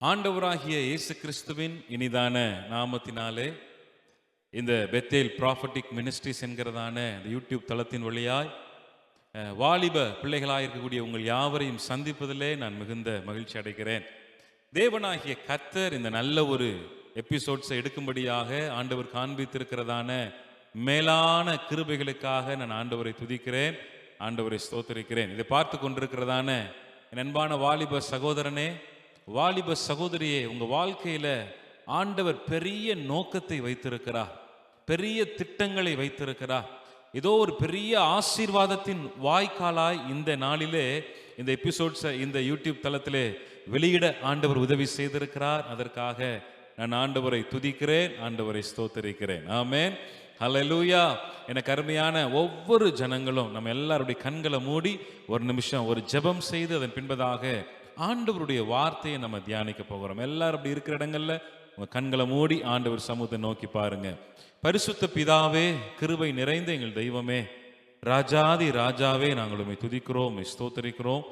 ஆண்டவராகிய இயேசு கிறிஸ்துவின் இனிதான நாமத்தினாலே இந்த பெத்தேல் ப்ராஃபட்டிக் மினிஸ்ட்ரிஸ் என்கிறதான இந்த யூடியூப் தளத்தின் வழியாய் வாலிப பிள்ளைகளாக இருக்கக்கூடிய உங்கள் யாவரையும் சந்திப்பதிலே நான் மிகுந்த மகிழ்ச்சி அடைகிறேன். தேவனாகிய கர்த்தர் இந்த நல்ல ஒரு எபிசோட்ஸை எடுக்கும்படியாக ஆண்டவர் காண்பித்திருக்கிறதான மேலான கிருபைகளுக்காக நான் ஆண்டவரை துதிக்கிறேன், ஆண்டவரை ஸ்தோத்திரிக்கிறேன். இதை பார்த்து கொண்டிருக்கிறதான என் அன்பான வாலிப சகோதரனே, வாலிப சகோதரியே, உங்க வாழ்க்கையில ஆண்டவர் பெரிய நோக்கத்தை வைத்திருக்கிறார், பெரிய திட்டங்களை வைத்திருக்கிறார். ஏதோ ஒரு பெரிய ஆசீர்வாதத்தின் வாய்க்காலாய் இந்த நாளிலே இந்த எபிசோட்ஸை இந்த யூடியூப் தளத்திலே வெளியிட ஆண்டவர் உதவி செய்திருக்கிறார். அதற்காக நான் ஆண்டவரை துதிக்கிறேன், ஆண்டவரை ஸ்தோத்திரிக்கிறேன். ஆமென், ஹல்லேலூயா. எனக்கு அருமையான ஒவ்வொரு ஜனங்களும் நம்ம எல்லாருடைய கண்களை மூடி ஒரு நிமிஷம் ஒரு ஜெபம் செய்து அதன் பின்பதாக ஆண்டவருடைய வார்த்தையை நம்ம தியானிக்க போகிறோம். எல்லாரும் அப்படி இருக்கிற இடங்கள்ல உங்க கண்களை மூடி ஆண்டவர் சமூகத்தை நோக்கி பாருங்க. பரிசுத்த பிதாவே, கிருபை நிறைந்த எங்கள் தெய்வமே, ராஜாதி ராஜாவே, நாங்கள் உம்மை துதிக்கிறோம், உம்மை ஸ்தோத்திரிக்கிறோம்.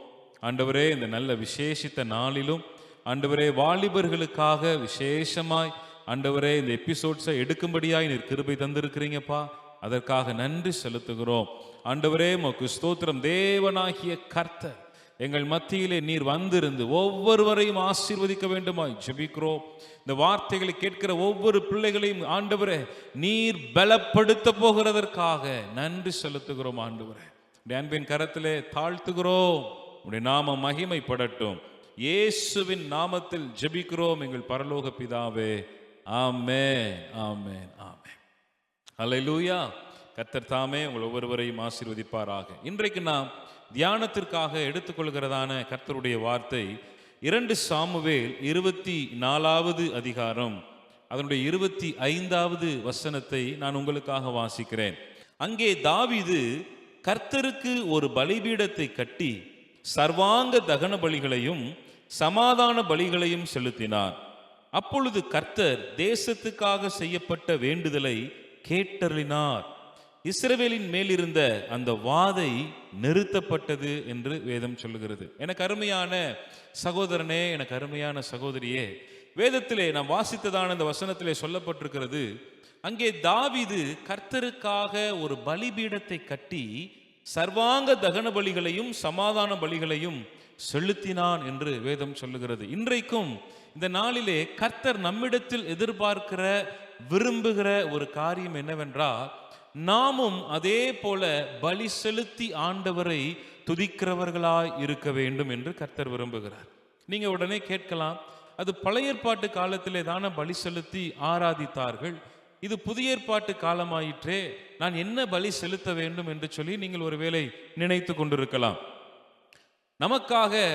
ஆண்டவரே, இந்த நல்ல விசேஷித்த நாளிலும் ஆண்டவரே வாலிபர்களுக்காக விசேஷமாய் ஆண்டவரே இந்த எபிசோட்ஸை எடுக்கும்படியாய் நீர் கிருபை தந்திருக்கிறீங்கப்பா, அதற்காக நன்றி செலுத்துகிறோம். ஆண்டவரே உமக்கு ஸ்தோத்திரம். தேவனாகிய கர்த்தர் எங்கள் மத்தியிலே நீர் வந்திருந்து ஒவ்வொருவரையும் ஆசீர்வதிக்க வேண்டுமாய் ஜெபிக்கிறோம். இந்த வார்த்தைகளை கேட்கிற ஒவ்வொரு பிள்ளைகளையும் ஆண்டவரே நீர் பலப்படுத்த போகிறதற்காக நன்றி செலுத்துகிறோம். ஆண்டவரே அன்பின் கரத்திலே தாழ்த்துகிறோம், உடைய நாம மகிமைப்படட்டும். இயேசுவின் நாமத்தில் ஜெபிக்கிறோம் எங்கள் பரலோக பிதாவே, ஆமென், ஆமென், ஆமென். ஹல்லேலூயா. கர்த்தர் தாமே உங்கள் ஒவ்வொருவரையும் ஆசீர்வதிப்பாராக. இன்றைக்கு நாம் தியானத்திற்காக எடுத்துக்கொள்கிறதான கர்த்தருடைய வார்த்தை 2 சாமுவேல் 24வது அதிகாரம் அதனுடைய 25வது வசனத்தை நான் உங்களுக்காக வாசிக்கிறேன். அங்கே தாவீது கர்த்தருக்கு ஒரு பலிபீடத்தை கட்டி சர்வாங்க தகன பலிகளையும் சமாதான பலிகளையும் செலுத்தினார். அப்பொழுது கர்த்தர் தேசத்துக்காக செய்யப்பட்ட வேண்டுதலை கேட்டருளினார். இஸ்ரவேலின் மேலிருந்த அந்த வாதை நிறுத்தப்பட்டது என்று வேதம் சொல்லுகிறது. எனக்கு அருமையான சகோதரனே, எனக்கு அருமையான சகோதரியே, வேதத்திலே நாம் வாசித்ததான இந்த வசனத்திலே சொல்லப்பட்டிருக்கிறது, அங்கே தாவீது கர்த்தருக்காக ஒரு பலிபீடத்தை கட்டி சர்வாங்க தகன பலிகளையும் சமாதான பலிகளையும் செலுத்தினான் என்று வேதம் சொல்லுகிறது. இன்றைக்கும் இந்த நாளிலே கர்த்தர் நம்மிடத்தில் எதிர்பார்க்கிற விரும்புகிற ஒரு காரியம் என்னவென்றால், நாமும் அதே போல பலி செலுத்தி ஆண்டவரை துதிக்கிறவர்களாய் இருக்க வேண்டும் என்று கர்த்தர் விரும்புகிறார். நீங்க உடனே கேட்கலாம், அது பழைய ஏற்பாட்டு காலத்திலே தானே பலி செலுத்தி ஆராதித்தார்கள், இது புதிய ஏற்பாட்டு காலமாயிற்றே, நான் என்ன பலி செலுத்த வேண்டும் என்று சொல்லி நீங்கள் ஒருவேளை நினைத்து கொண்டிருக்கலாம். நமக்காக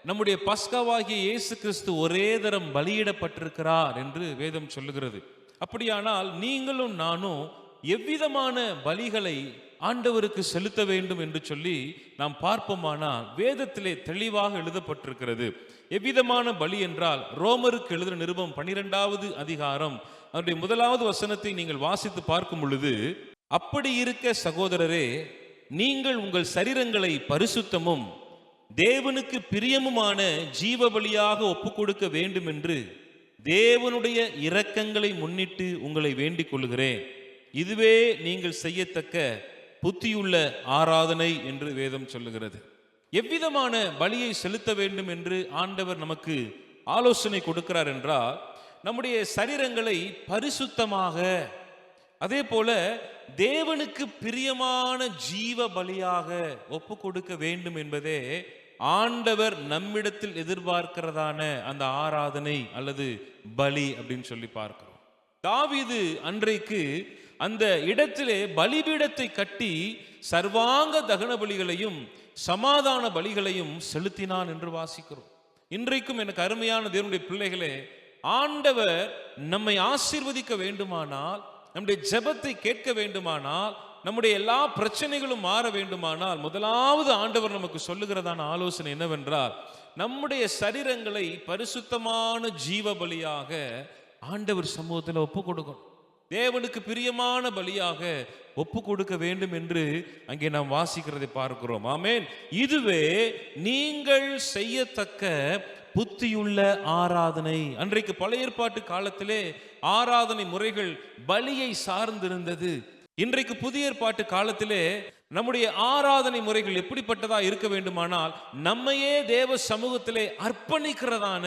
நம்முடைய பஸ்காவாகிய இயேசு கிறிஸ்து ஒரே தரம் பலியிடப்பட்டிருக்கிறார் என்று வேதம் சொல்லுகிறது. அப்படியானால் நீங்களும் நானும் எவ்விதமான பலிகளை ஆண்டவருக்கு செலுத்த வேண்டும் என்று சொல்லி நாம் பார்ப்போமானால் வேதத்திலே தெளிவாக எழுதப்பட்டிருக்கிறது. எவ்விதமான பலி என்றால், ரோமருக்கு எழுதின நிருபம் 12வது அதிகாரம் அதனுடைய 1வது வசனத்தை நீங்கள் வாசித்து பார்க்கும் பொழுது, அப்படி இருக்க சகோதரரே, நீங்கள் உங்கள் சரீரங்களை பரிசுத்தமும் தேவனுக்கு பிரியமுமான ஜீவ பலியாக ஒப்புக் கொடுக்க வேண்டும் என்று தேவனுடைய இரக்கங்களை முன்னிட்டு உங்களை வேண்டிக் கொள்கிறேன், இதுவே நீங்கள் செய்யத்தக்க புத்தியுள்ள ஆராதனை என்று வேதம் சொல்லுகிறது. எவ்விதமான பலியை செலுத்த வேண்டும் என்று ஆண்டவர் நமக்கு ஆலோசனை கொடுக்கிறார் என்றால், நம்முடைய சரீரங்களை பரிசுத்தமாக, அதே போல தேவனுக்கு பிரியமான ஜீவ பலியாக ஒப்பு கொடுக்க வேண்டும் என்பதே ஆண்டவர் நம்மிடத்தில் எதிர்பார்க்கிறதான அந்த ஆராதனை அல்லது பலி அப்படின்னு சொல்லி பார்க்கிறோம். தாவீது அன்றைக்கு அந்த இடத்திலே பலிபீடத்தை கட்டி சர்வாங்க தகன பலிகளையும் சமாதான பலிகளையும் செலுத்தினான் என்று வாசிக்கிறோம். இன்றைக்கும் எனக்கு அருமையான தேவனுடைய பிள்ளைகளே, ஆண்டவர் நம்மை ஆசீர்வதிக்க வேண்டுமானால், நம்முடைய ஜெபத்தை கேட்க வேண்டுமானால், நம்முடைய எல்லா பிரச்சனைகளும் மாற வேண்டுமானால், முதலாவது ஆண்டவர் நமக்கு சொல்லுகிறதான ஆலோசனை என்னவென்றால், நம்முடைய சரீரங்களை பரிசுத்தமான ஜீவ பலியாக ஆண்டவர் சமூகத்தில் ஒப்பு கொடுக்கணும், தேவனுக்கு பிரியமான பலியாக ஒப்பு கொடுக்க வேண்டும் என்று அங்கே நாம் வாசிக்கிறதை பார்க்கிறோம். ஆமென். இதுவே நீங்கள் செய்யத்தக்க புத்தியுள்ள ஆராதனை. அன்றைக்கு பழைய ஏற்பாட்டு காலத்திலே ஆராதனை முறைகள் பலியை சார்ந்திருந்தது. இன்றைக்கு புதிய ஏற்பாட்டு காலத்திலே நம்முடைய ஆராதனை முறைகள் எப்படிப்பட்டதா இருக்க வேண்டுமானால் நம்மையே தேவ சமூகத்திலே அர்ப்பணிக்கிறதான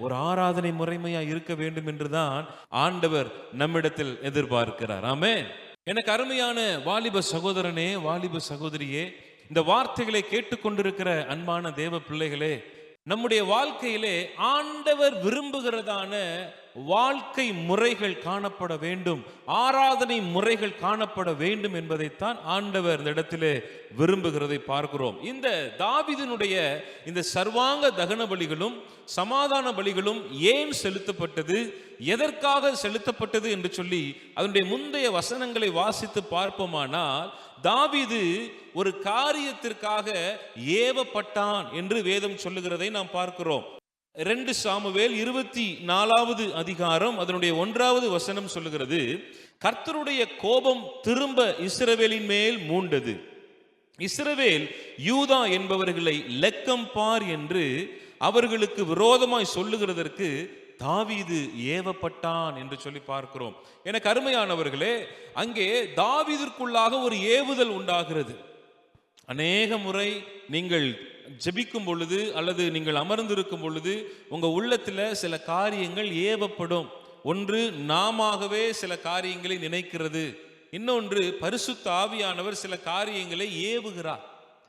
ஒரு ஆராதனை முறைமையா இருக்க வேண்டும் என்றுதான் ஆண்டவர் நம்மிடத்தில் எதிர்பார்க்கிறார். ஆமென். எனக்கு அருமையான வாலிப சகோதரனே, வாலிப சகோதரியே, இந்த வார்த்தைகளை கேட்டுக்கொண்டிருக்கிற அன்பான தேவ பிள்ளைகளே, நம்முடைய வாழ்க்கையிலே ஆண்டவர் விரும்புகிறதான வாழ்க்கை முறைகள் காணப்பட வேண்டும், ஆராதனை முறைகள் காணப்பட வேண்டும் என்பதைத்தான் ஆண்டவர் இந்த இடத்திலே விரும்புகிறதை பார்க்கிறோம். இந்த தாவீதினுடைய இந்த சர்வாங்க தகன பலிகளும் சமாதான பலிகளும் ஏன் செலுத்தப்பட்டது, எதற்காக செலுத்தப்பட்டது என்று சொல்லி அதனுடைய முந்தைய வசனங்களை வாசித்து பார்ப்போமானால், தாவீது ஒரு காரியத்திற்காக ஏவப்பட்டான் என்று வேதம் சொல்லுகிறதை நாம் பார்க்கிறோம். 2 சாமுவேல் 24வது அதிகாரம் அதனுடைய 1வது வசனம் சொல்லுகிறது, கர்த்தருடைய கோபம் திரும்ப இஸ்ரவேலின் மேல் மூண்டது. இஸ்ரவேல் யூதா என்பவர்களை லெக்கம் பார் என்று அவர்களுக்கு விரோதமாய் சொல்லுகிறதற்கு தாவீது ஏவப்பட்டான் என்று சொல்லி பார்க்கிறோம். எனக்கு அருமையானவர்களே, அங்கே தாவீதிற்குள்ளாக ஒரு ஏவுதல் உண்டாகிறது. அநேக முறை நீங்கள் ஜெபிக்கும் பொழுது அல்லது நீங்கள் அமர்ந்திருக்கும் பொழுது உங்க உள்ளத்துல சில காரியங்கள் ஏவப்படும். ஒன்று, நாமாகவே சில காரியங்களை நினைக்கிறது. இன்னொன்று, பரிசுத்த ஆவியானவர் சில காரியங்களை ஏவுகிறார்,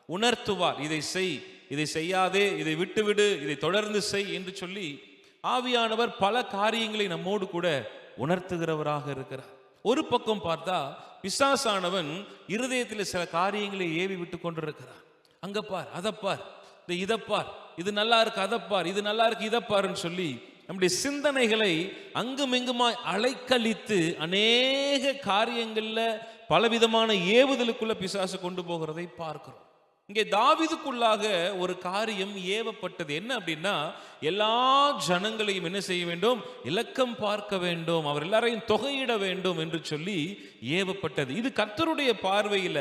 உணர்த்துவார். இதை செய், இதை செய்யாதே, இதை விட்டுவிடு, இதை தொடர்ந்து செய் என்று சொல்லி ஆவியானவர் பல காரியங்களை நம்மோடு கூட உணர்த்துகிறவராக இருக்கிறார். ஒரு பக்கம் பார்த்தா பிசாசானவன் இருதயத்தில் சில காரியங்களை ஏவி விட்டு கொண்டிருக்கிறார். அங்க பார், அதப்பார், இதப்பார், இது நல்லா இருக்கு, அதப்பார், இது நல்லா இருக்கு, இதப்பாருன்னு சொல்லி நம்முடைய சிந்தனைகளை அங்குமிங்குமாய் அலைக்கழித்து அநேக காரியங்கள்ல பலவிதமான ஏவுதலுக்குள்ள பிசாசு கொண்டு போகிறதை பார்க்கிறோம். இங்கே தாவீதுக்குள்ளாக ஒரு காரியம் ஏவப்பட்டது. என்ன அப்படின்னா, எல்லா ஜனங்களையும் என்ன செய்ய வேண்டும், இலக்கம் பார்க்க வேண்டும், அவர் எல்லாரையும் தொகையிட வேண்டும் என்று சொல்லி ஏவப்பட்டது. இது கர்த்தருடைய பார்வையில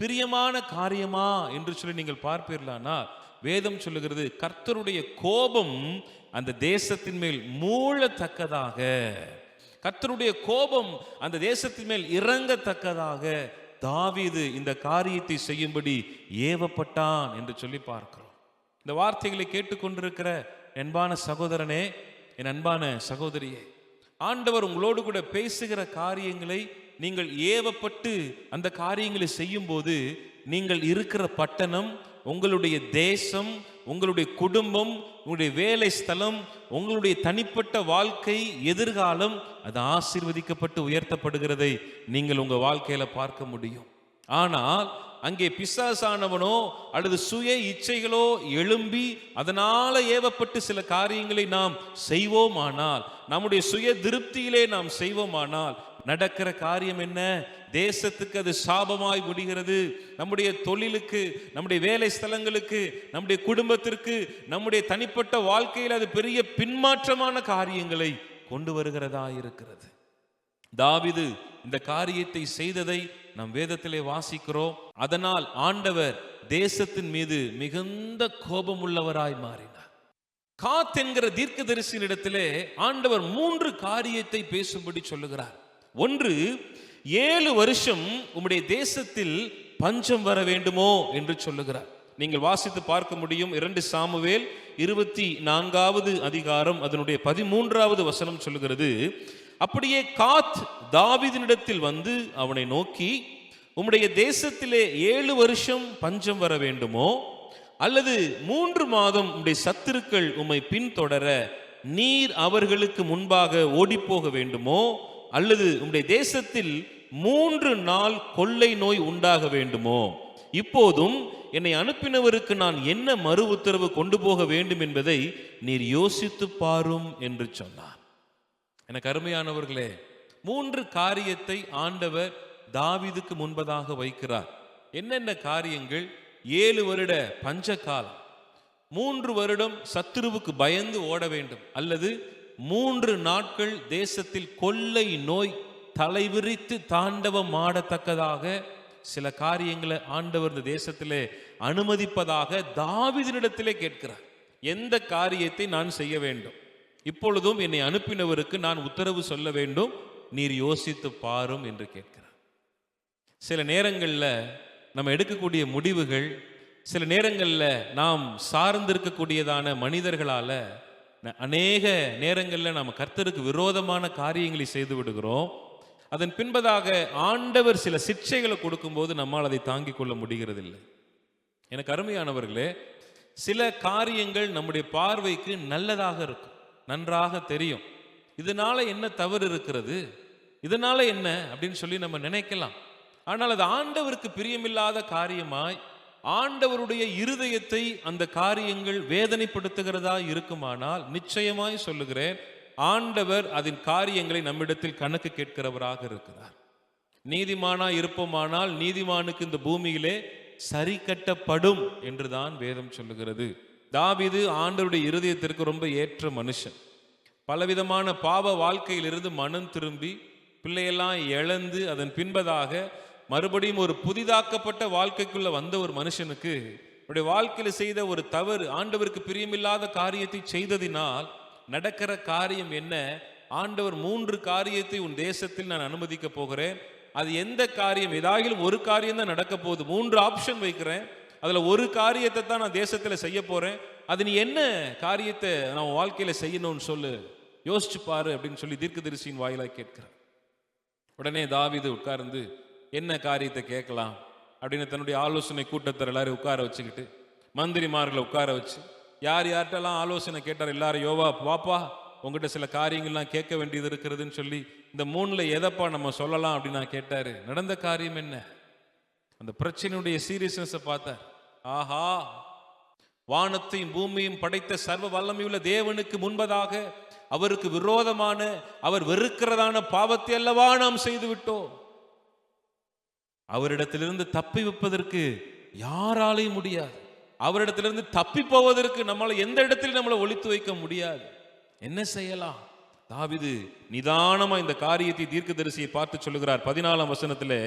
பிரியமான காரியமா என்று சொல்லி நீங்கள் பார்ப்பீர்களானா, வேதம் சொல்லுகிறது கர்த்தருடைய கோபம் அந்த தேசத்தின் மேல் மூழத்தக்கதாக, கர்த்தருடைய கோபம் அந்த தேசத்தின் மேல் இறங்கத்தக்கதாக தாவீது இந்த காரியத்தை செய்யும்படி ஏவப்பட்டான் என்று சொல்லி பார்க்கிறோம். இந்த வார்த்தைகளை கேட்டுக்கொண்டிருக்கிற அன்பான சகோதரனே, என் அன்பான சகோதரியே, ஆண்டவர் உங்களோடு கூட பேசுகிற காரியங்களை நீங்கள் ஏவப்பட்டு அந்த காரியங்களை செய்யும் போது நீங்கள் இருக்கிற பட்டணம், உங்களுடைய தேசம், உங்களுடைய குடும்பம், உங்களுடைய வேலை ஸ்தலம், உங்களுடைய தனிப்பட்ட வாழ்க்கை, எதிர்காலம் அது ஆசீர்வதிக்கப்பட்டு உயர்த்தப்படுகிறதை நீங்கள் உங்க வாழ்க்கையில பார்க்க முடியும். ஆனால் அங்கே பிசாசானவனோ அல்லது சுய இச்சைகளோ எழும்பி அதனால ஏவப்பட்டு சில காரியங்களை நாம் செய்வோமானால், நம்முடைய சுய திருப்தியிலே நாம் செய்வோமானால் நடக்கிற காரியம் என்ன? தேசத்துக்கு அது சாபமாய் முடிகிறது. நம்முடைய தொழிலுக்கு, நம்முடைய வேலை ஸ்தலங்களுக்கு, நம்முடைய குடும்பத்திற்கு, நம்முடைய தனிப்பட்ட வாழ்க்கையில் அது பெரிய பின்மாற்றமான காரியங்களை கொண்டு வருகிறதா இருக்கிறது. தாவீது இந்த காரியத்தை செய்ததை நாம் வேதத்திலே வாசிக்கிறோம். அதனால் ஆண்டவர் தேசத்தின் மீது மிகுந்த கோபம் உள்ளவராய் மாறினார். காத் என்கிற தீர்க்கதரிசியினிடத்திலே ஆண்டவர் 3 காரியத்தை பேசும்படி சொல்லுகிறார். ஒன்று, 7 வருஷம் உம்முடைய தேசத்தில் பஞ்சம் வர வேண்டுமோ என்று சொல்லுகிறார். நீங்கள் வாசித்து பார்க்க முடியும். 2 சாமுவேல் 24வது அதிகாரம் அதனுடைய 13வது வசனம் சொல்லுகிறது, அப்படியே காத் தாவீதினிடத்தில் வந்து அவனை நோக்கி, உம்முடைய தேசத்திலே 7 வருஷம் பஞ்சம் வர வேண்டுமோ, அல்லது 3 மாதம் உம்முடைய சத்துருக்கள் உம்மை பின்தொடர நீர் அவர்களுக்கு முன்பாக ஓடிப்போக வேண்டுமோ, அல்லது உம்முடைய தேசத்தில் 3 நாள் கொள்ளை நோய் உண்டாக வேண்டுமோ? இப்போதும் என்னை அனுப்பினவருக்கு நான் என்ன மறு உத்தரவு கொண்டு போக வேண்டும் என்பதை நீர் யோசித்து பாரும் என்று சொன்னார். எனக்கு அருமையானவர்களே, 3 காரியத்தை ஆண்டவர் தாவீதுக்கு முன்பதாக வைக்கிறார். என்னென்ன காரியங்கள்? 7 வருட பஞ்ச காலம், 3 வருடம் சத்துருவுக்கு பயந்து ஓட வேண்டும், அல்லது 3 நாட்கள் தேசத்தில் கொள்ளை நோய் தலைவிரித்து தாண்டவம் ஆடத்தக்கதாக சில காரியங்களை ஆண்டவர் இந்த தேசத்திலே அனுமதிப்பதாக தாவீதினிடத்திலே கேட்கிறார். எந்த காரியத்தை நான் செய்ய வேண்டும், இப்பொழுதும் என்னை அனுப்பினவருக்கு நான் உத்தரவு சொல்ல வேண்டும், நீர் யோசித்து பாரும் என்று கேட்கிறார். சில நேரங்களில் நம்ம எடுக்கக்கூடிய முடிவுகள், சில நேரங்களில் நாம் சார்ந்திருக்கக்கூடியதான மனிதர்களால் அநேக நேரங்களில் நாம் கர்த்தருக்கு விரோதமான காரியங்களை செய்து விடுகிறோம். அதன் பின்பதாக ஆண்டவர் சில சிக்ஷைகளை கொடுக்கும்போது நம்மால் அதை தாங்கிக் கொள்ள முடிகிறதில்லை. எனக்கு அருமையானவர்களே, சில காரியங்கள் நம்முடைய பார்வைக்கு நல்லதாக இருக்கும், நன்றாக தெரியும். இதனால என்ன தவறு இருக்கிறது, இதனால என்ன அப்படின்னு சொல்லி நம்ம நினைக்கலாம். ஆனால் அது ஆண்டவருக்கு பிரியமில்லாத காரியமாய், ஆண்டவருடைய இருதயத்தை அந்த காரியங்கள் வேதனைப்படுத்துகிறதா இருக்குமானால், நிச்சயமாய் சொல்லுகிறேன், ஆண்டவர் அதன் காரியங்களை நம்மிடத்தில் கணக்கு கேட்கிறவராக இருக்கிறார். நீதிமானா இருப்போமானால் நீதிமானுக்கு இந்த பூமியிலே சரி கட்டப்படும் என்றுதான் வேதம் சொல்லுகிறது. தாவீது ஆண்டவருடைய இருதயத்திற்கு ரொம்ப ஏற்ற மனுஷன். பலவிதமான பாவ வாழ்க்கையிலிருந்து மனம் திரும்பி பிள்ளையெல்லாம் இழந்து அதன் பின்பதாக மறுபடியும் ஒரு புதிதாக்கப்பட்ட வாழ்க்கைக்குள்ள வந்த ஒரு மனுஷனுக்கு அவருடைய வாழ்க்கையில செய்த ஒரு தவறு, ஆண்டவருக்கு பிரியமில்லாத காரியத்தை செய்ததினால் நடக்கிற காரியம் என்ன? ஆண்டவர் 3 காரியத்தை உன் தேசத்தில் நான் அனுமதிக்க போகிறேன். அது எந்த காரியம்? ஏதாகிலும் ஒரு காரியம் தான் நடக்க போகுது. 3 ஆப்ஷன் வைக்கிறேன், அதுல ஒரு காரியத்தை தான் நான் தேசத்துல செய்ய போறேன். அது நீ என்ன காரியத்தை நான் வாழ்க்கையில செய்யணும்னு சொல்லு, யோசிச்சு பாரு அப்படின்னு சொல்லி தீர்க்கதரிசியின் வாயிலாய் கேட்கிறேன். உடனே தாவீது உட்கார்ந்து என்ன காரியத்தை கேட்கலாம் அப்படின்னு தன்னுடைய ஆலோசனை கூட்டத்தர் எல்லாரும் உட்கார வச்சுக்கிட்டு, மந்திரிமார்களை உட்கார வச்சு, யார் யார்கிட்டலாம் ஆலோசனை கேட்டார் எல்லாரும், யோவா பாப்பா உங்ககிட்ட சில காரியங்கள்லாம் கேட்க வேண்டியது இருக்கிறதுன்னு சொல்லி, இந்த 3ல் எதப்பா நம்ம சொல்லலாம் அப்படின்னு நான் கேட்டாரு. நடந்த காரியம் என்ன? அந்த பிரச்சனையுடைய சீரியஸ்னஸை பார்த்தார். ஆஹா, வானத்தையும் பூமியும் படைத்த சர்வ வல்லமையுள்ள தேவனுக்கு முன்பதாக அவருக்கு விரோதமான, அவர் வெறுக்கிறதான பாவத்தை அல்லவா நாம் செய்து விட்டோம். அவரிடத்திலிருந்து தப்பி வைப்பதற்கு யாராலையும் முடியாது. அவரிடத்திலிருந்து தப்பி போவதற்கு நம்மளை எந்த இடத்திலும் நம்மளை ஒளித்து வைக்க முடியாது. என்ன செய்யலாம்? தாவீது நிதானமா இந்த காரியத்தை தீர்க்கதரிசியை பார்த்து சொல்லுகிறார். 14ஆம் வசனத்திலே,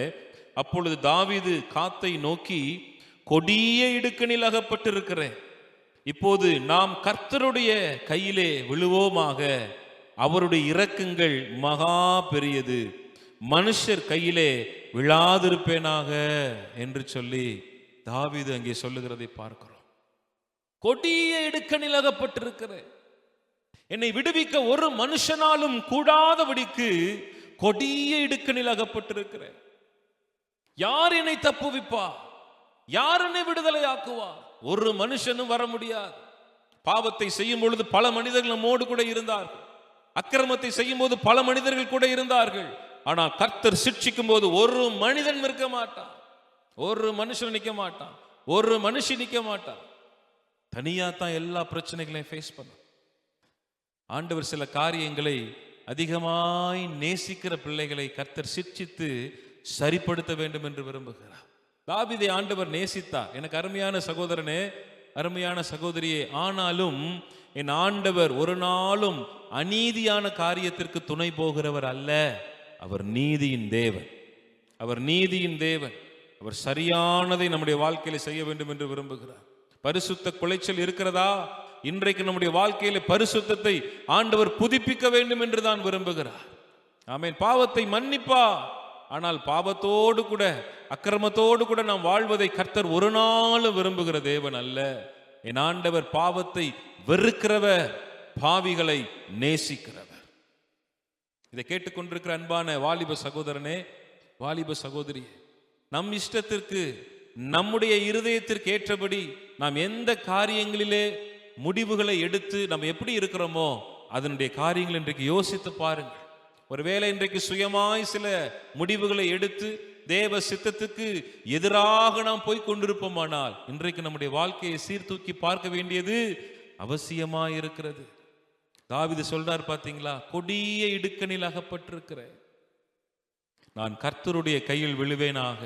அப்பொழுது தாவீது காத்தை நோக்கி, கொடிய இடுக்கணில் அகப்பட்டிருக்கிறேன், இப்போது நாம் கர்த்தருடைய கையிலே விழுவோமாக, அவருடைய இரக்கங்கள் மகா பெரியது, மனுஷர் கையிலே விழாதிருப்பேனாக என்று சொல்லி தாவீது அங்கே சொல்லுகிறதை பார்க்கிறோம். கொடிய இடுக்கணில் அகப்பட்டிருக்கிறேன், என்னை விடுவிக்க ஒரு மனுஷனாலும் கூடாதபடிக்கு கொடிய இடுக்கணில் அகப்பட்டிருக்கிறேன். யார் என்னை தப்புவிப்பா? யார் என்னை விடுதலை ஆக்குவா? ஒரு மனுஷனும் வர முடியாது. பாவத்தை செய்யும் பொழுது பல மனிதர்கள் நம்மோடு கூட இருந்தார்கள், அக்கிரமத்தை செய்யும் போது பல மனிதர்கள் கூட இருந்தார்கள். ஆனால் கர்த்தர் சிட்சிக்கும் போது ஒரு மனிதன் நிற்க மாட்டான், ஒரு மனுஷன் நிற்க மாட்டான், ஒரு மனுஷி நிற்க மாட்டான். தனியா தான் எல்லா பிரச்சனைகளையும் ஃபேஸ் பண்ண. ஆண்டவர் சில காரியங்களை அதிகமாய் நேசிக்கிற பிள்ளைகளை கர்த்தர் சிட்சித்து சரிப்படுத்த வேண்டும் என்று விரும்புகிறார். தாவீதை ஆண்டவர் நேசித்தார். எனக்கு அருமையான சகோதரனே, அருமையான சகோதரியே, ஆனாலும் என் ஆண்டவர் ஒரு நாளும் அநீதியான காரியத்திற்கு துணை போகிறவர் அல்ல. அவர் நீதியின் தேவன், அவர் நீதியின் தேவன். அவர் சரியானதை நம்முடைய வாழ்க்கையில செய்ய வேண்டும் என்று விரும்புகிறார். பரிசுத்த குலைச்சல் இருக்கிறதா? இன்றைக்கு நம்முடைய வாழ்க்கையில பரிசுத்தத்தை ஆண்டவர் புதுப்பிக்க வேண்டும் என்று தான் விரும்புகிறார். ஆமென். பாவத்தை மன்னிப்பா, ஆனால் பாவத்தோடு கூட அக்கிரமத்தோடு கூட நாம் வாழ்வதை கர்த்தர் ஒரு நாளும் விரும்புகிற தேவன் அல்ல. என் ஆண்டவர் பாவத்தை வெறுக்கிறவர், பாவிகளை நேசிக்கிறவர். இதை கேட்டுக்கொண்டிருக்கிற அன்பான வாலிப சகோதரனே, வாலிப சகோதரி, நம் இஷ்டத்திற்கு நம்முடைய இருதயத்திற்கு ஏற்றபடி நாம் எந்த காரியங்களிலே முடிவுகளை எடுத்து நம்ம எப்படி இருக்கிறோமோ அதனுடைய காரியங்கள் இன்றைக்கு யோசித்து பாருங்கள். ஒருவேளை இன்றைக்கு சுயமாய் சில முடிவுகளை எடுத்து தேவ சித்தத்துக்கு எதிராக நாம் போய் கொண்டிருப்போமானால் இன்றைக்கு நம்முடைய வாழ்க்கையை சீர்தூக்கி பார்க்க வேண்டியது அவசியமாய் இருக்கிறது. தாவீது சொல்றார் பாத்தீங்களா, கொடிய இடுக்கணில் அகப்பட்டிருக்கிற நான் கர்த்தருடைய கையில் விழுவேனாக.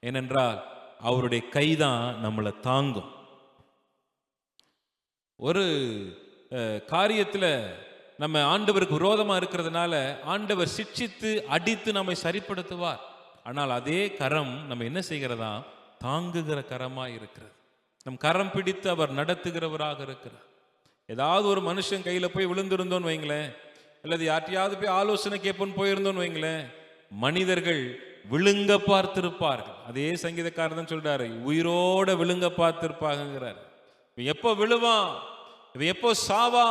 ஏனென்றால் அவருடைய கைதான் நம்மளை தாங்கும். ஒரு காரியத்துல நம்ம ஆண்டவருக்கு விரோதமா இருக்கிறதுனால ஆண்டவர் சிட்சித்து அடித்து நம்மை சரிப்படுத்துவார். ஆனால் அதே கரம் நம்ம என்ன செய்கிறதா? தாங்குகிற கரமா இருக்கிறது. நம் கரம் பிடித்து அவர் நடத்துகிறவராக இருக்கிறார். ஏதாவது ஒரு மனுஷன் கையில போய் விழுந்திருந்தோன்னு வைங்களேன், அல்லது யார்ட்டையாவது போய் ஆலோசனை கேட்போன்னு போயிருந்தோன்னு வைங்களேன், மனிதர்கள் விழுங்க பார்த்திருப்பார்கள். அதே சங்கீதக்காரர் தான் சொல்றாரு, உயிரோட விழுங்க பார்த்திருப்பாங்கிறார். இவன் எப்போ விழுவான், இவன் எப்போ சாவா,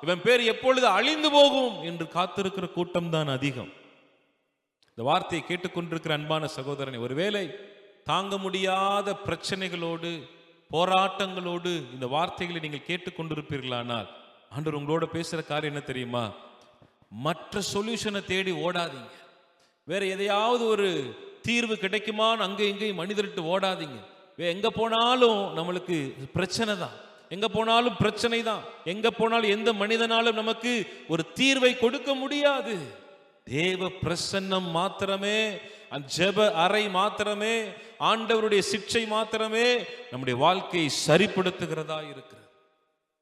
இவன் பேர் எப்பொழுது அழிந்து போகும் என்று காத்திருக்கிற கூட்டம் தான் அதிகம். இந்த வார்த்தையை கேட்டுக்கொண்டிருக்கிற அன்பான சகோதரனை, ஒருவேளை தாங்க முடியாத பிரச்சனைகளோடு போராட்டங்களோடு இந்த வார்த்தைகளை நீங்கள் கேட்டுக்கொண்டிருப்பீர்களானால், ஆண்டவர் உங்களோட பேசுற காரியம் என்ன தெரியுமா? மற்ற சொல்யூஷனை தேடி ஓடாதீங்க. வேற எதையாவது ஒரு தீர்வு கிடைக்குமான்னு அங்கே இங்கேயும் மனிதர்கிட்ட ஓடாதீங்க. எங்க போனாலும் நம்மளுக்கு பிரச்சனை தான், எங்க போனாலும் பிரச்சனை தான், எங்க போனாலும் எந்த மனிதனாலும் நமக்கு ஒரு தீர்வை கொடுக்க முடியாது. தேவ பிரசன்னம் மாத்திரமே, ஜெப அறை மாத்திரமே, ஆண்டவருடைய சிக்ஷை மாத்திரமே நம்முடைய வாழ்க்கையை சரிப்படுத்துகிறதா இருக்கிறது.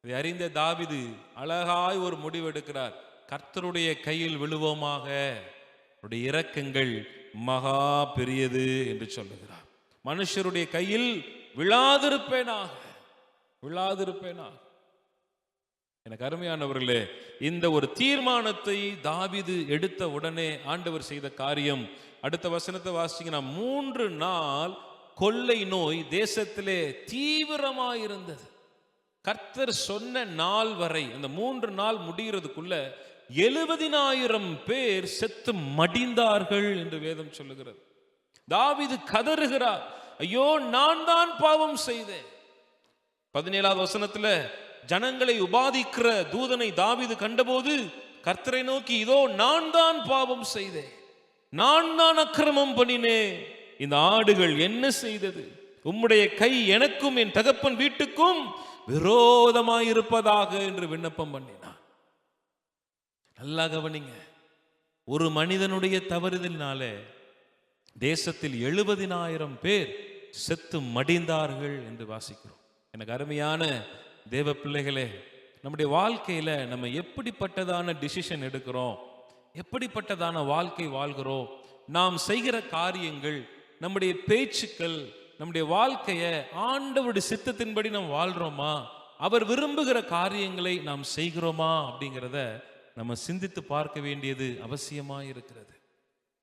இதை அறிந்த தாவீது அழகாய் ஒரு முடிவு எடுக்கிறார். கர்த்தருடைய கையில் விழுவோமாக, அவருடைய இரக்கங்கள் மகா பெரியது என்று சொல்லுகிறார். மனுஷருடைய கையில் விழாதிருப்பேனாக, விழாதிருப்பேனாக. எனக்கு அருமையானவர்களே, இந்த ஒரு தீர்மானத்தை தாவீது எடுத்த உடனே ஆண்டவர் செய்த காரியம், அடுத்த வசனத்தை வாசிங்கன்னா, 3 நாள் கொள்ளை நோய் தேசத்திலே தீவிரமாயிருந்தது. கர்த்தர் சொன்ன நாள் வரை, அந்த 3 நாள் முடிகிறதுக்குள்ள 70,000 பேர் செத்து மடிந்தார்கள் என்று வேதம் சொல்லுகிறது. தாவீது கதறுகிறார், ஐயோ நான் தான் பாவம் செய்தேன். 17வது வசனத்துல, ஜனங்களை உபாதிக்கிற தூதனை தாவீது கண்டபோது கர்த்தரை நோக்கி, இதோ நான் தான் பாவம் செய்தேன், நான் தான் அக்கிரமம் பண்ணினேன், இந்த ஆடுகள் என்ன செய்தது? உம்முடைய கை எனக்கும் என் தகப்பன் வீட்டுக்கும் விரோதமாயிருப்பதாக என்று விண்ணப்பம் பண்ணினான். நல்லா கவனிங்க, ஒரு மனிதனுடைய தவறுதலினாலே தேசத்தில் 70,000 பேர் செத்து மடிந்தார்கள் என்று வாசிக்கிறோம். எனக்கு அருமையான தேவ பிள்ளைகளே, நம்முடைய வாழ்க்கையில நம்ம எப்படிப்பட்டதான டிசிஷன் எடுக்கிறோம், எப்படிப்பட்டதான வாழ்க்கை வாழ்கிறோம், நாம் செய்கிற காரியங்கள், நம்முடைய பேச்சுக்கள், நம்முடைய வாழ்க்கையை ஆண்டவருடைய சித்தத்தின்படி நாம் வாழ்றோமா, அவர் விரும்புகிற காரியங்களை நாம் செய்கிறோமா அப்படிங்கிறத நம்ம சிந்தித்து பார்க்க வேண்டியது அவசியமா இருக்கிறது.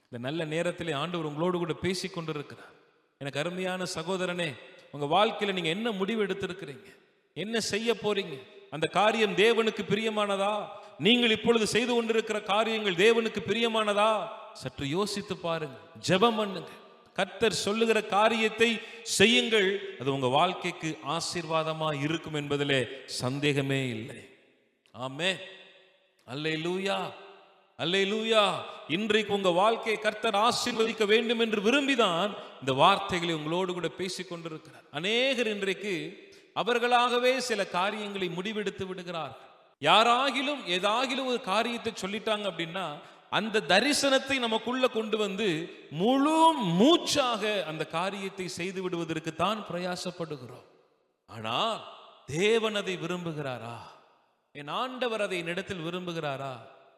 இந்த நல்ல நேரத்திலே ஆண்டவர் உங்களோடு கூட பேசி கொண்டிருக்கிறார். எனக்கு அருமையான சகோதரனே, உங்க வாழ்க்கையில நீங்க என்ன முடிவு எடுத்திருக்கிறீங்க, என்ன செய்ய போறீங்க? அந்த காரியம் தேவனுக்கு பிரியமானதா? நீங்கள் இப்பொழுது செய்து கொண்டிருக்கிற காரியங்கள் தேவனுக்கு பிரியமானதா? சற்று யோசித்து பாருங்க, ஜெபம் பண்ணுங்க, கர்த்தர் சொல்லுகிற காரியத்தை செய்யுங்கள். அது உங்க வாழ்க்கைக்கு ஆசீர்வாதமா இருக்கும் என்பதிலே சந்தேகமே இல்லை. ஆமென், அல்லேலூயா, அல்லேலூயா. இன்றைக்கு உங்க வாழ்க்கையை கர்த்தர் ஆசீர்வதிக்க வேண்டும் என்று விரும்பிதான் இந்த வார்த்தைகளை உங்களோடு கூட பேசிக் கொண்டிருக்கிறார். அநேகர் இன்றைக்கு அவர்களாகவே சில காரியங்களை முடிவெடுத்து விடுகிறார்கள். யாராகிலும் ஏதாகிலும் ஒரு காரியத்தை சொல்லிட்டாங்க அப்படின்னா, அந்த தரிசனத்தை நமக்குள்ள கொண்டு வந்து முழு மூச்சாக அந்த காரியத்தை செய்து விடுவதற்கு தான் பிரயாசப்படுகிறோம். ஆனால் தேவன் அதை விரும்புகிறாரா? என் ஆண்டவர் அதை என்னிடத்தில் விரும்புகிறாரா?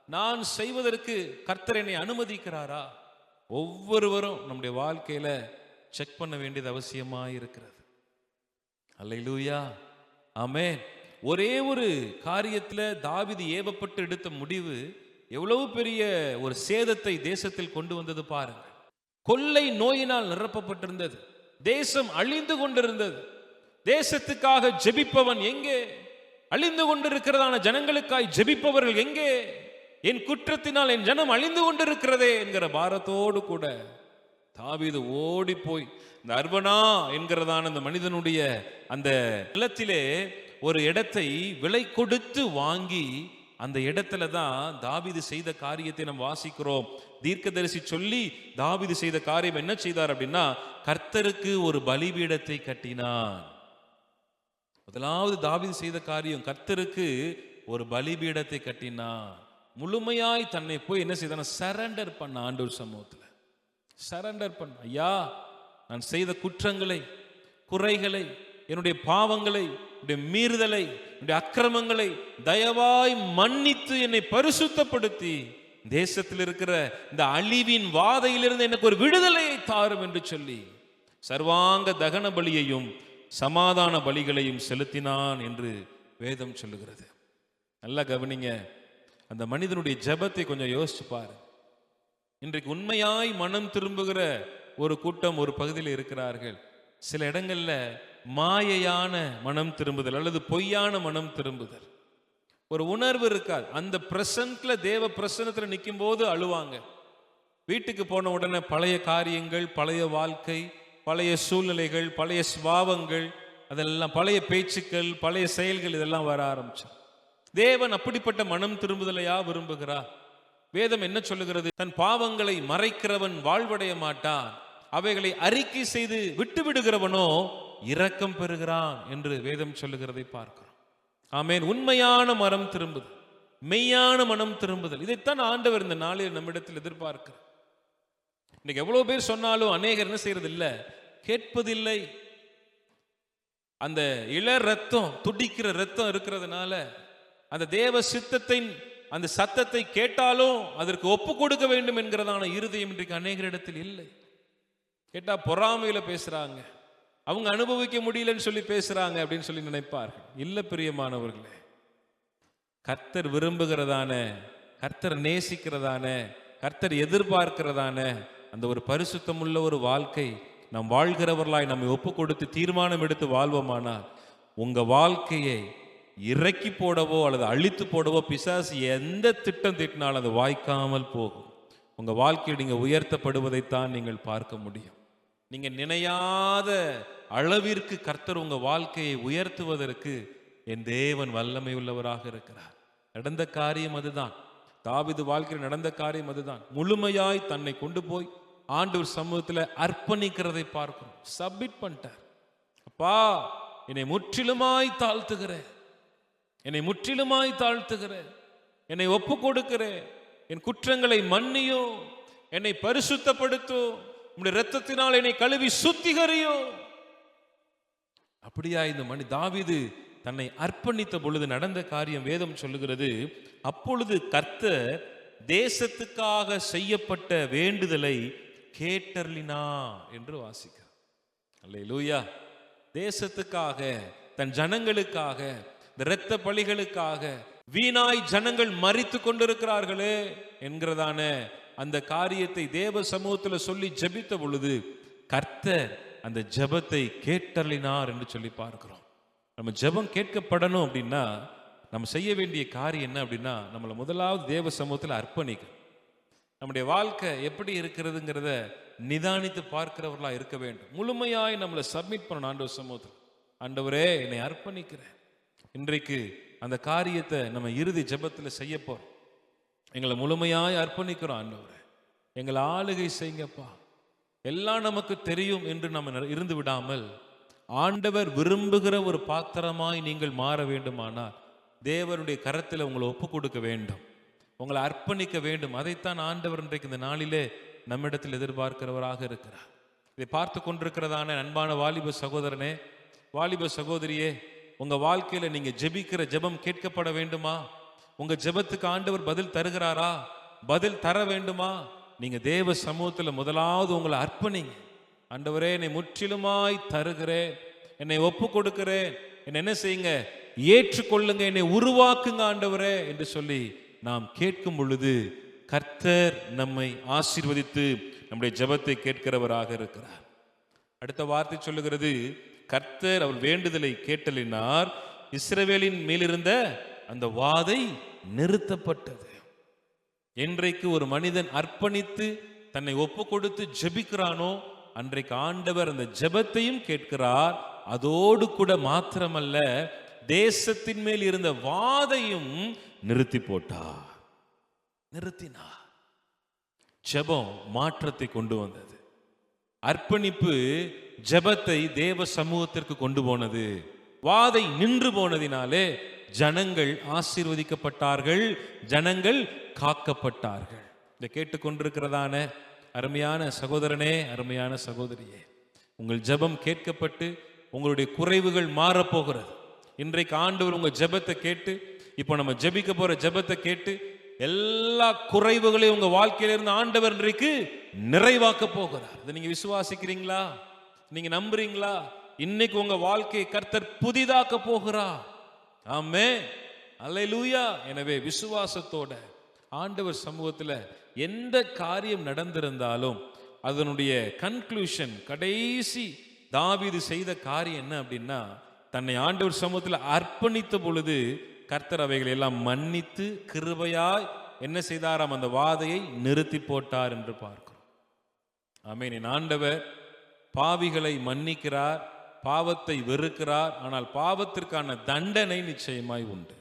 நான் செய்வதற்கு கர்த்தர் என்னை அனுமதிக்கிறாரா? ஒவ்வொருவரும் நம்முடைய வாழ்க்கையில செக் பண்ண வேண்டியது அவசியமா இருக்கிறது. அல்லேலூயா, ஆமென். ஒரே ஒரு காரியத்துல தாவீது ஏவப்பட்டு எடுத்த முடிவு எவ்வளவு பெரிய ஒரு சேதத்தை தேசத்தில் கொண்டு வந்தது பாருங்க. கொள்ளை நோயினால் நிரப்பப்பட்டிருந்தது, தேசம் அழிந்து கொண்டிருந்தது. தேசத்துக்காக ஜெபிப்பவன் எங்கே? அழிந்து கொண்டிருக்கிறதான ஜனங்களுக்காய் ஜெபிப்பவர்கள் எங்கே? என் குற்றத்தினால் என் ஜனம் அழிந்து கொண்டிருக்கிறதே என்கிற பாரத்தோடு கூட தாவீது ஓடி போய் இந்த அர்வனா என்கிறதான அந்த மனிதனுடைய அந்த நிலத்திலே ஒரு இடத்தை விலை கொடுத்து வாங்கி, அந்த இடத்துல தான் தாவீது செய்த காரியத்தை நாம் வாசிக்கிறோம். தீர்க்கதரிசி சொல்லி தாவீது செய்த காரியம் என்ன செய்தார் அப்படின்னா, கர்த்தருக்கு ஒரு பலிபீடத்தை கட்டினார். முதலாவது தாவீது செய்த காரியம், கர்த்தருக்கு ஒரு பலிபீடத்தை கட்டினார். முழுமையாய் தன்னை போய் என்ன செய்தான, சரண்டர் பண்ண ஆண்டவர் சமூகத்தில் சரண்டர் பண்ண. ஐயா, நான் செய்த குற்றங்களை, குறைகளை, என்னுடைய பாவங்களை, என்னுடைய மீறுதலை, என்னுடைய அக்கிரமங்களை தயவாய் மன்னித்து என்னை பரிசுத்தப்படுத்தி தேசத்தில் இருக்கிற இந்த அழிவின் வாதையிலிருந்து எனக்கு ஒரு விடுதலையை தாரும் என்று சொல்லி சர்வாங்க தகன பலியையும் சமாதான பலிகளையும் செலுத்தினான் என்று வேதம் சொல்லுகிறது. நல்லா கவனிங்க, அந்த மனிதனுடைய ஜெபத்தை கொஞ்சம் யோசிச்சு பாரு. இன்றைக்கு உண்மையாய் மனம் திரும்புகிற ஒரு கூட்டம் ஒரு பகுதியில் இருக்கிறார்கள். சில இடங்கள்ல மாயையான மனம் திரும்புதல் அல்லது பொய்யான மனம் திரும்புதல், ஒரு உணர்வு இருக்காது. அந்த பிரசன்ட்ல, தேவ பிரசன்னத்துல நிற்கும் போது அழுவாங்க. வீட்டுக்கு போன உடனே பழைய காரியங்கள், பழைய வாழ்க்கை, பழைய சூழ்நிலைகள், பழைய சுபாவங்கள், அதெல்லாம் பழைய பேச்சுக்கள், பழைய செயல்கள், இதெல்லாம் வர ஆரம்பிச்சு. தேவன் அப்படிப்பட்ட மனம் திரும்புதலையா விரும்புகிறார்? வேதம் என்ன சொல்லுகிறது? தன் பாவங்களை மறைக்கிறவன் வாழ்வடைய மாட்டான், அவைகளை அறிக்கை செய்து விட்டு விடுகிறவனோ இரக்கம் பெறுகிறான் என்று வேதம் சொல்லுகிறதை பார்க்கிறோம். ஆமென். உண்மையான மனம் திரும்புதல், மெய்யான மனம் திரும்புதல், இதைத்தான் ஆண்டவர் இந்த நாளில் நம்மிடத்தில் எதிர்பார்க்கிறார். இன்னைக்கு எவ்வளவு பேர் சொன்னாலும் அநேகர் என்ன செய்யறது இல்லை, கேட்பதில்லை. அந்த இள ரத்தம், துடிக்கிற ரத்தம் இருக்கிறதுனால அந்த தேவ சித்தத்தை, அந்த சத்தத்தை கேட்டாலும் அதற்கு ஒப்பு கொடுக்க வேண்டும் என்கிறதான இருதயம் இன்றைக்கு அநேகரிடத்தில் இல்லை. கேட்டா பொறாமையில பேசுறாங்க, அவங்க அனுபவிக்க முடியலன்னு சொல்லி பேசுறாங்க அப்படின்னு சொல்லி நினைப்பார்கள். இல்ல பிரியமானவர்களே, கர்த்தர் விரும்புகிறதான, கர்த்தர் நேசிக்கிறதான, கர்த்தர் எதிர்பார்க்கிறதான அந்த ஒரு பரிசுத்தமுள்ள ஒரு வாழ்க்கை நாம் வாழ்கிறவர்களாய் நம்மை ஒப்பு கொடுத்து தீர்மானம் எடுத்து வாழ்வோமானால், உங்க வாழ்க்கையை இறக்கி போடவோ அல்லது அழித்து போடவோ பிசாசு எந்த திட்டம் திட்டினாலும் அது வாய்க்காமல் போகும். உங்க வாழ்க்கையில் நீங்க உயர்த்தப்படுவதைத்தான் நீங்கள் பார்க்க முடியும். நீங்க நினையாத அளவிற்கு கர்த்தர் உங்க வாழ்க்கையை உயர்த்துவதற்கு என் தேவன் வல்லமை உள்ளவராக இருக்கிறார். நடந்த காரியம் அதுதான். தாவீது வாழ்க்கையில் நடந்த காரியம் அதுதான். முழுமையாய் தன்னை கொண்டு போய் ஆண்டவர் சமூகத்தில் அர்ப்பணிக்கிறதை பார்க்கிறோம். சப்மிட் பண்ணிட்டார். அப்பா, என்னை முற்றிலுமாய் தாழ்த்துகிறேன், என்னை முற்றிலுமாய் தாழ்த்துகிறேன், என்னை ஒப்பு கொடுக்கிறேன், என் குற்றங்களை மன்னியோ, என்னை பரிசுத்தப்படுத்தோ, உம்முடைய இரத்தத்தினால் என்னை கழுவி சுத்திகரியோ. அப்படியா இந்த தாவீது தன்னை அர்ப்பணித்த பொழுது நடந்த காரியம் வேதம் சொல்லுகிறது. அப்பொழுது கர்த்தர் தேசத்துக்காக செய்யப்பட்ட வேண்டுதலை கேட்டருளினார் என்று வாசிக்கிறார். அல்லேலூயா. தேசத்துக்காக, தன் ஜனங்களுக்காக, இந்த இரத்த பலிகளுக்காக வீணாய் ஜனங்கள் மரித்து கொண்டிருக்கிறார்களே என்கிறதான அந்த காரியத்தை தேவ சமூகத்தில் சொல்லி ஜெபித்த பொழுது கர்த்தர் அந்த ஜெபத்தை கேட்டருளினார் என்று சொல்லி பார்க்கிறோம். நம்ம ஜெபம் கேட்கப்படணும் அப்படின்னா நம்ம செய்ய வேண்டிய காரியம் என்ன அப்படின்னா, நம்மளை முதலாவது தேவ சமூகத்தில் அர்ப்பணிக்கணும். நம்முடைய வாழ்க்கை எப்படி இருக்கிறதுங்கிறத நிதானித்து பார்க்கிறவர்களா இருக்க வேண்டும். முழுமையாய் நம்மளை சப்மிட் பண்ணணும் ஆண்டவர் சமூகத்தில். ஆண்டவரே, என்னை அர்ப்பணிக்கிறேன். இன்றைக்கு அந்த காரியத்தை நம்ம இறுதி ஜெபத்தில் செய்ய போறோம். எங்களை முழுமையாய் அர்ப்பணிக்கிறோம். ஆண்டவரே, எங்களை ஆளுகை செய்யுங்கப்பா. எல்லாம் நமக்கு தெரியும் என்று நம்ம இருந்து விடாமல் ஆண்டவர் விரும்புகிற ஒரு பாத்திரமாய் நீங்கள் மாற வேண்டுமானால் தேவனுடைய கரத்தில் உங்களை ஒப்பு கொடுக்க வேண்டும், உங்களை அர்ப்பணிக்க வேண்டும். அதைத்தான் ஆண்டவர் இன்றைக்கு இந்த நாளிலே நம்மிடத்தில் எதிர்பார்க்கிறவராக இருக்கிறார். இதை பார்த்து கொண்டிருக்கிறதான அன்பான வாலிப சகோதரனே, வாலிப சகோதரியே, உங்க வாழ்க்கையில நீங்க ஜெபிக்கிற ஜெபம் கேட்கப்பட வேண்டுமா? உங்க ஜெபத்துக்கு ஆண்டவர் பதில் தருகிறாரா? பதில் தர வேண்டுமா? நீங்க தேவ சமூகத்தில் முதலாவது உங்களை அர்ப்பணிங்க. ஆண்டவரே, என்னை முற்றிலுமாய் தருகிறேன், என்னை ஒப்பு கொடுக்கிறேன், என்னை என்ன செய்யுங்க, ஏற்றுக்கொள்ளுங்க, என்னை உருவாக்குங்க ஆண்டவரே என்று சொல்லி நாம் கேட்கும் பொழுது கர்த்தர் நம்மை ஆசீர்வதித்து நம்முடைய ஜெபத்தை கேட்கிறவராக இருக்கிறார். அடுத்த வார்த்தை சொல்லுகிறது, கர்த்தர் அவர் வேண்டுதலை கேட்டலினார், இஸ்ரவேலின் மேலிருந்த அந்த வாதை நிறுத்தப்பட்டது. என்றைக்கு ஒரு மனிதன் அர்ப்பணித்து தன்னை ஒப்பு கொடுத்து ஜெபிக்கிறானோ அன்றைக்கு ஆண்டவர் அந்த ஜெபத்தையும் கேட்கிறார். அதோடு கூட மாத்திரமல்ல, தேசத்தின் மேல் இருந்த வாதையும் நிறுத்தி போட்டார், நிறுத்தினார். ஜெபம் மாற்றத்தை கொண்டு வந்தது. அர்ப்பணிப்பு ஜெபத்தை தேவ சமூகத்திற்கு கொண்டு போனது. வாதை நின்று போனதினாலே ஜனங்கள் ஆசீர்வதிக்கப்பட்டார்கள், ஜனங்கள் காக்கப்பட்டார்கள். இதை கேட்டுக்கொண்டிருக்கிறதான அருமையான சகோதரனே, அருமையான சகோதரியே, உங்கள் ஜெபம் கேட்கப்பட்டு உங்களுடைய குறைவுகள் மாறப்போகிறது. இன்றைக்கு ஆண்டவர் உங்க ஜெபத்தை கேட்டு, இப்போ நம்ம ஜெபிக்க போற ஜெபத்தை கேட்டு எல்லா குறைவுகளையும் உங்க வாழ்க்கையில இருந்து ஆண்டவர் இன்றைக்கு நிறைவாக்க போகிறார். இதை நீங்க விசுவாசிக்கிறீங்களா? நீங்க நம்புறீங்களா? இன்னைக்கு உங்க வாழ்க்கையை கர்த்தர் புதிதாக்க போகிறார். ஆமென், அல்லேலூயா. எனவே விசுவாசத்தோட ஆண்டவர் சமூகத்துல எந்த காரியம் நடந்திருந்தாலும் அதனுடைய கன்க்ளூஷன், கடைசி தாவீது செய்த காரியம் என்ன அப்படின்னா, தன்னை ஆண்டவர் சமூகத்தில் அர்ப்பணித்த பொழுது கர்த்தர் அவைகளை எல்லாம் மன்னித்து கிருபையாய் என்ன செய்தாராம், அந்த வாதையை நிறுத்தி போட்டார் என்று பார்க்கிறோம். ஆமென். என் ஆண்டவர் பாவிகளை மன்னிக்கிறார், பாவத்தை வெறுக்கிறார். ஆனால் பாவத்திற்கான தண்டனை நிச்சயமாய் உண்டு.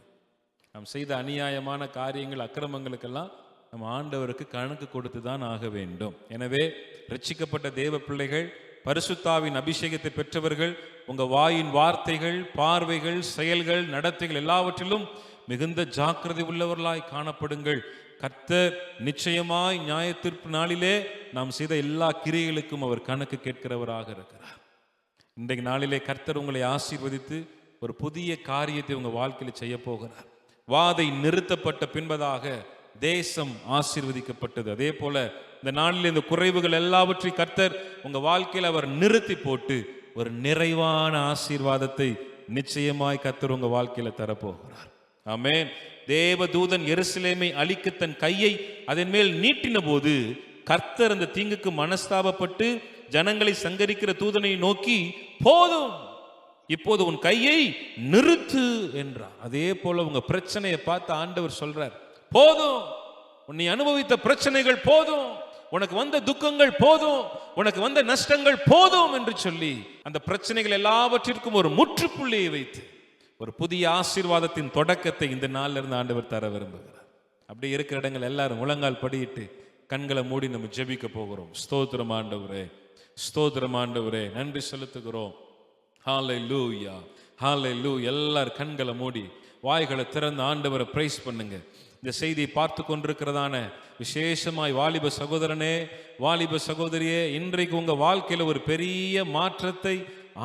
நாம் செய்த அநியாயமான காரியங்கள், அக்கிரமங்களுக்கெல்லாம் நம்ம ஆண்டவருக்கு கணக்கு கொடுத்து தான் ஆக வேண்டும். எனவே ரட்சிக்கப்பட்ட தேவ பிள்ளைகள், பரிசுத்தாவின் அபிஷேகத்தை பெற்றவர்கள், உங்க வாயின் வார்த்தைகள், பார்வைகள், செயல்கள், நடத்தைகள் எல்லாவற்றிலும் மிகுந்த ஜாக்கிரதை உள்ளவர்களாய் காணப்படுங்கள். கர்த்தர் நிச்சயமாய் நியாயத்தீர்ப்பு நாளிலே நாம் செய்த எல்லா கிரியைகளுக்கும் அவர் கணக்கு கேட்கிறவராக இருக்கிறார். இன்றைக்கு நாளிலே கர்த்தர் உங்களை ஆசீர்வதித்து ஒரு புதிய காரியத்தை உங்க வாழ்க்கையில் செய்ய போகிறார். வாதை நிறுத்தப்பட்ட பின்பதாக தேசம் ஆசீர்வதிக்கப்பட்டது. அதே போல இந்த நாளில் இந்த குறைவுகள் எல்லாவற்றையும் கர்த்தர் உங்க வாழ்க்கையில் அவர் நிறுத்தி போட்டு ஒரு நிறைவான ஆசீர்வாதத்தை நிச்சயமாய் கர்த்தர் உங்க வாழ்க்கையில தரப்போகிறார். ஆமென். தேவதூதன் எருசலேமை அழிக்க தன் கையை அதன் மேல் நீட்டின போது கர்த்தர் அந்த தீங்குக்கு மனஸ்தாபப்பட்டு ஜனங்களை சங்கரிக்கிற தூதனை நோக்கி, போதும், இப்போது உன் கையை நிறுத்து என்றார். அதே போல உங்க பிரச்சனையை பார்த்து ஆண்டவர் சொல்றார், போதும், உன்னை அனுபவித்த பிரச்சனைகள் போதும், உனக்கு வந்த துக்கங்கள் போதும், உனக்கு வந்த நஷ்டங்கள் போதும் என்று சொல்லி அந்த பிரச்சனைகள் எல்லாவற்றிற்கும் ஒரு முற்றுப்புள்ளியை வைத்து ஒரு புதிய ஆசீர்வாதத்தின் தொடக்கத்தை இந்த நாள்ல இருந்து ஆண்டவர் தர விரும்புகிறார். அப்படி இருக்கிற இடங்கள் எல்லாரும் முழங்கால் படியிட்டு கண்களை மூடி நம்ம ஜெபிக்க போகிறோம். ஸ்தோத்திரம் ஆண்டவரே, ஸ்தோத்திரம் ஆண்டவரே, நன்றி செலுத்துகிறோம். ஹல்லேலூயா, ஹல்லேலூயா. எல்லாரும் கண்களை மூடி வாய்களை திறந்து ஆண்டவரை பிரைஸ் பண்ணுங்க. இந்த செய்தியை பார்த்து கொண்டிருக்கிறதான விசேஷமாய் வாலிப சகோதரனே, வாலிப சகோதரியே, இன்றைக்கு உங்க வாழ்க்கையில ஒரு பெரிய மாற்றத்தை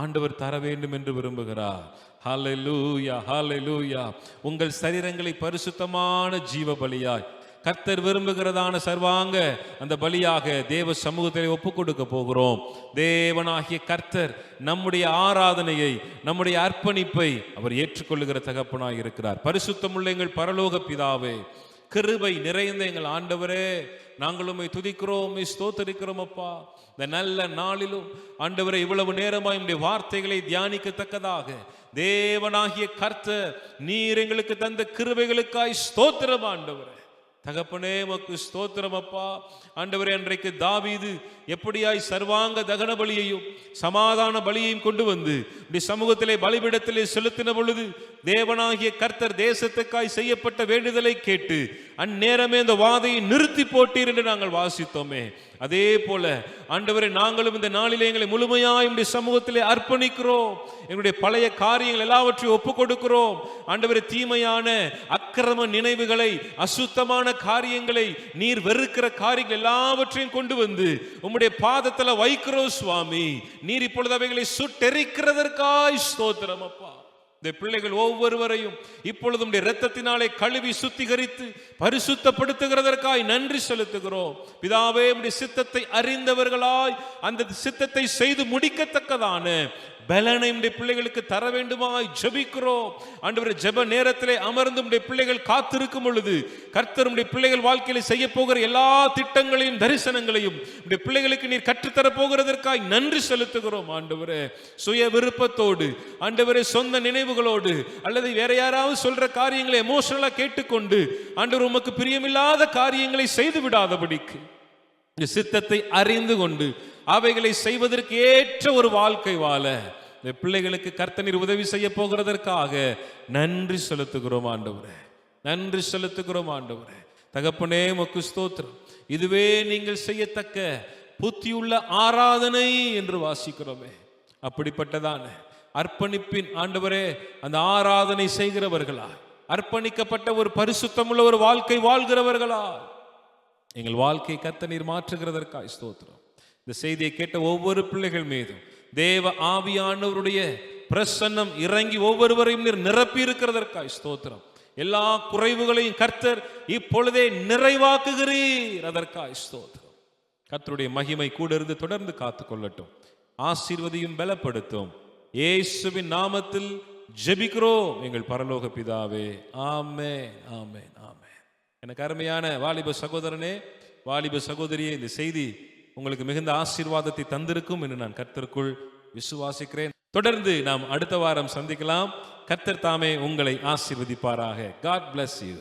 ஆண்டவர் தர வேண்டும் என்று விரும்புகிறார். ஹல்லேலூயா, ஹல்லேலூயா. உங்கள் சரீரங்களை பரிசுத்தமான ஜீவ பலியாய் கர்த்தர் விரும்புகிறதான சர்வாங்க அந்த பலியாக தேவ சமூகத்தை ஒப்பு கொடுக்க போகிறோம். தேவனாகிய கர்த்தர் நம்முடைய ஆராதனையை, நம்முடைய அர்ப்பணிப்பை அவர் ஏற்றுக்கொள்ளுகிற தகப்பனாய் இருக்கிறார். பரிசுத்தமுள்ள எங்கள் பரலோக பிதாவே, கிருபை நிறைந்த எங்கள் ஆண்டவரே, நாங்களும் துதிக்கிறோம், ஸ்தோத்தரிக்கிறோம் அப்பா. இந்த நல்ல நாளிலும் ஆண்டவரே, இவ்வளவு நேரமாய் உம்முடைய வார்த்தைகளை தியானிக்கத்தக்கதாக தேவனாகிய கர்த்தர் நீர் எங்களுக்கு தந்த கிருபைகளுக்காய் ஸ்தோத்திரம் ஆண்டவரே. தகப்பனே உமக்கு ஸ்தோத்திரம் அப்பா. ஆண்டவரே, அன்றைக்கு தாவீது எப்படியாய் சர்வாங்க தகன பலியையும் சமாதான பலியையும் கொண்டு வந்து இப்படி சமூகத்திலே பலிபீடத்திலே செலுத்தின பொழுது தேவனாகிய கர்த்தர் தேசத்துக்காய் செய்யப்பட்ட வேண்டுதலை கேட்டு அந்நேரமே அந்த வாதையை நிறுத்தி போட்டீர் என்று நாங்கள் வாசித்தோமே. அதே போல ஆண்டவரே, நாங்களும் இந்த நாளிலே எங்களை முழுமையாய் உம்முடைய சமூகத்திலே அர்ப்பணிக்கிறோம். எங்களுடைய பழைய காரியங்கள் எல்லாவற்றையும் ஒப்பு கொடுக்கிறோம். ஆண்டவரே, தீமையான அக்கிரம நினைவுகளை, அசுத்தமான காரியங்களை, நீர் வெறுக்கிற காரியங்கள் எல்லாவற்றையும் கொண்டு வந்து உம்முடைய பாதத்துல வைக்கிறோம் சுவாமி. நீர் இப்பொழுது அவைகளை சுட்டெரிக்கிறதற்காய் ஸ்தோத்திரம் அப்பா. இந்த பிள்ளைகள் ஒவ்வொருவரையும் இப்பொழுதும் இரத்தத்தினாலே கழுவி சுத்திகரித்து பரிசுத்தப்படுத்துகிறதற்காய் நன்றி செலுத்துகிறோம் பிதாவே. உம்முடைய சித்தத்தை அறிந்தவர்களாய் அந்த சித்தத்தை செய்து முடிக்கத்தக்கதான பலனை உம்முடைய பிள்ளைகளுக்கு தர வேண்டுமாய் ஜெபிக்கிறோம் ஆண்டவரே. ஜெப நேரத்திலே அமர்ந்து உம்முடைய பிள்ளைகள் காத்திருக்கும் பொழுது கர்த்தர் உம்முடைய பிள்ளைகள் வாழ்க்கையில செய்ய போகிற எல்லா திட்டங்களையும் தரிசனங்களையும் உம்முடைய பிள்ளைகளுக்கு நீர் கற்றுத்தர போகிறதற்காய் நன்றி செலுத்துகிறோம் ஆண்டவரே. சுய விருப்பத்தோடு ஆண்டவரே, சொந்த நினைவுகளோடு அல்லது வேற யாராவது சொல்ற காரியங்களை எமோஷனலா கேட்டுக்கொண்டு ஆண்டவர் உமக்கு பிரியமில்லாத காரியங்களை செய்து விடாதபடிக்கு இந்த சித்தத்தை அறிந்து கொண்டு அவைகளை செய்வதற்கு ஏற்ற ஒரு வாழ்க்கை வாழ இந்த பிள்ளைகளுக்கு கர்த்தர் நீர் உதவி செய்ய போகிறதற்காக நன்றி செலுத்துகிறோம் ஆண்டவரே, நன்றி செலுத்துகிறோம் ஆண்டவரே. தகப்பனே உமக்கு ஸ்தோத்திரம். இதுவே நீங்கள் செய்யத்தக்க புத்தியுள்ள ஆராதனை என்று வாசிக்கிறோமே. அப்படிப்பட்டதான அர்ப்பணிப்பின் ஆண்டவரே அந்த ஆராதனை செய்கிறவர்களா, அர்ப்பணிக்கப்பட்ட ஒரு பரிசுத்தமுள்ள ஒரு வாழ்க்கை வாழ்கிறவர்களா எங்கள் வாழ்க்கை கர்த்தர் நீர் மாற்றுகிறதற்காய் ஸ்தோத்திரம். இந்த செய்தியை கேட்ட ஒவ்வொரு பிள்ளைகள் மீதும் தேவ ஆவியானவருடைய பிரசன்னம் இறங்கி ஒவ்வொருவரையும் நீர் நிரப்பி இருக்கிறதற்காய் ஸ்தோத்திரம். எல்லா குறைவுகளையும் கர்த்தர் இப்பொழுதே நிறைவாக்குகிறீர், அதற்காய் ஸ்தோத்திரம். கர்த்தருடைய மகிமை கூட இருந்து தொடர்ந்து காத்து கொள்ளட்டும், ஆசீர்வதியும் பலப்படுத்தும் இயேசுவின் நாமத்தில் ஜெபிக்கிறோம் எங்கள் பரலோக பிதாவே. ஆமென், ஆமென், ஆமென். எனக்கு அருமையான வாலிப சகோதரனே, வாலிப சகோதரியே, இந்த செய்தி உங்களுக்கு மிகுந்த ஆசீர்வாதத்தை தந்திருக்கும் என்று நான் கர்த்தருக்குள் விசுவாசிக்கிறேன். தொடர்ந்து நாம் அடுத்த வாரம் சந்திக்கலாம். கர்த்தர் தாமே உங்களை ஆசீர்வதிப்பாராக. God bless you.